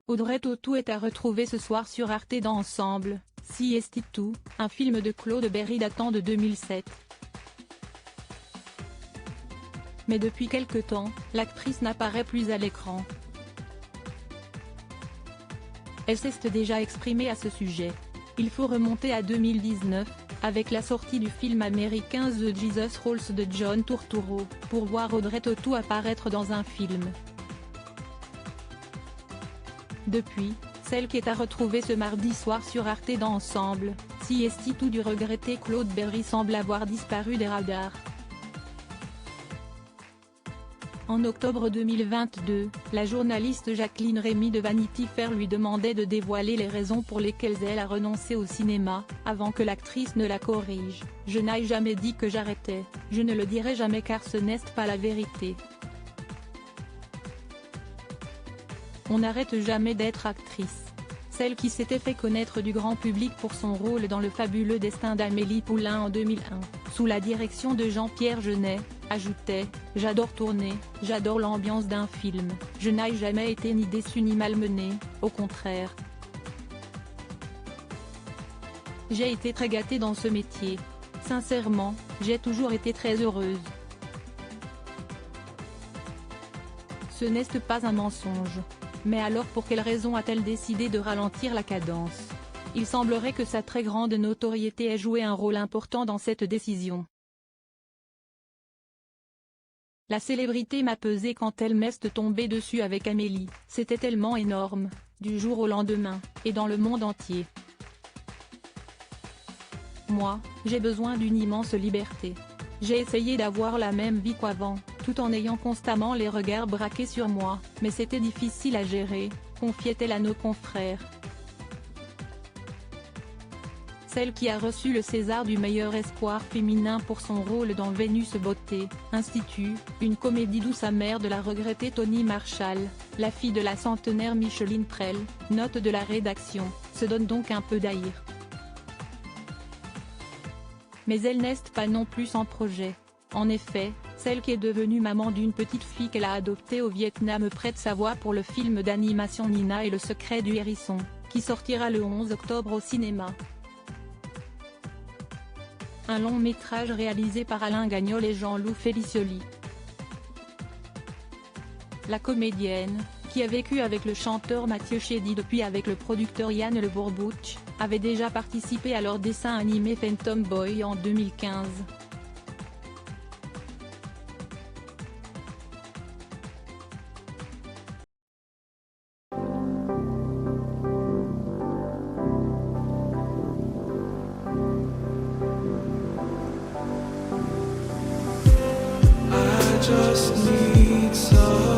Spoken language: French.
Audrey Tautou est à retrouver ce soir sur Arte dans Ensemble, Si esti tu, un film de Claude Berry datant de 2007. Mais depuis quelque temps, l'actrice n'apparaît plus à l'écran. Elle s'est déjà exprimée à ce sujet. Il faut remonter à 2019, avec la sortie du film américain The Jesus Rolls de John Turturro, pour voir Audrey Tautou apparaître dans un film. Depuis, celle qui est à retrouver ce mardi soir sur Arte dans Ensemble, Si esti tu du regretté Claude Berry semble avoir disparu des radars. En octobre 2022, la journaliste Jacqueline Rémy de Vanity Fair lui demandait de dévoiler les raisons pour lesquelles elle a renoncé au cinéma, avant que l'actrice ne la corrige. « Je n'ai jamais dit que j'arrêtais, je ne le dirai jamais car ce n'est pas la vérité. On n'arrête jamais d'être actrice. » Celle qui s'était fait connaître du grand public pour son rôle dans Le fabuleux destin d'Amélie Poulain en 2001, sous la direction de Jean-Pierre Jeunet, ajoutait « J'adore tourner, j'adore l'ambiance d'un film, je n'ai jamais été ni déçue ni malmenée, au contraire. J'ai été très gâtée dans ce métier. Sincèrement, j'ai toujours été très heureuse. » Ce n'est pas un mensonge. Mais alors pour quelle raison a-t-elle décidé de ralentir la cadence? Il semblerait que sa très grande notoriété ait joué un rôle important dans cette décision. La célébrité m'a pesé quand elle m'est tombée dessus avec Amélie, c'était tellement énorme, du jour au lendemain, et dans le monde entier. Moi, j'ai besoin d'une immense liberté. J'ai essayé d'avoir la même vie qu'avant, tout en ayant constamment les regards braqués sur moi, mais c'était difficile à gérer, confiait-elle à nos confrères. Celle qui a reçu le César du meilleur espoir féminin pour son rôle dans Vénus Beauté, Institut, une comédie douce amère de la regrettée Tony Marshall, la fille de la centenaire Micheline Prel, note de la rédaction, se donne donc un peu d'haïr. Mais elle n'est pas non plus sans projet. En effet, celle qui est devenue maman d'une petite fille qu'elle a adoptée au Vietnam prête sa voix pour le film d'animation Nina et le secret du hérisson, qui sortira le 11 octobre au cinéma. Un long métrage réalisé par Alain Gagnol et Jean-Loup Felicioli. La comédienne, qui a vécu avec le chanteur Mathieu Chédid depuis avec le producteur Yann Le Bourboutch, avait déjà participé à leur dessin animé Phantom Boy en 2015. I just need some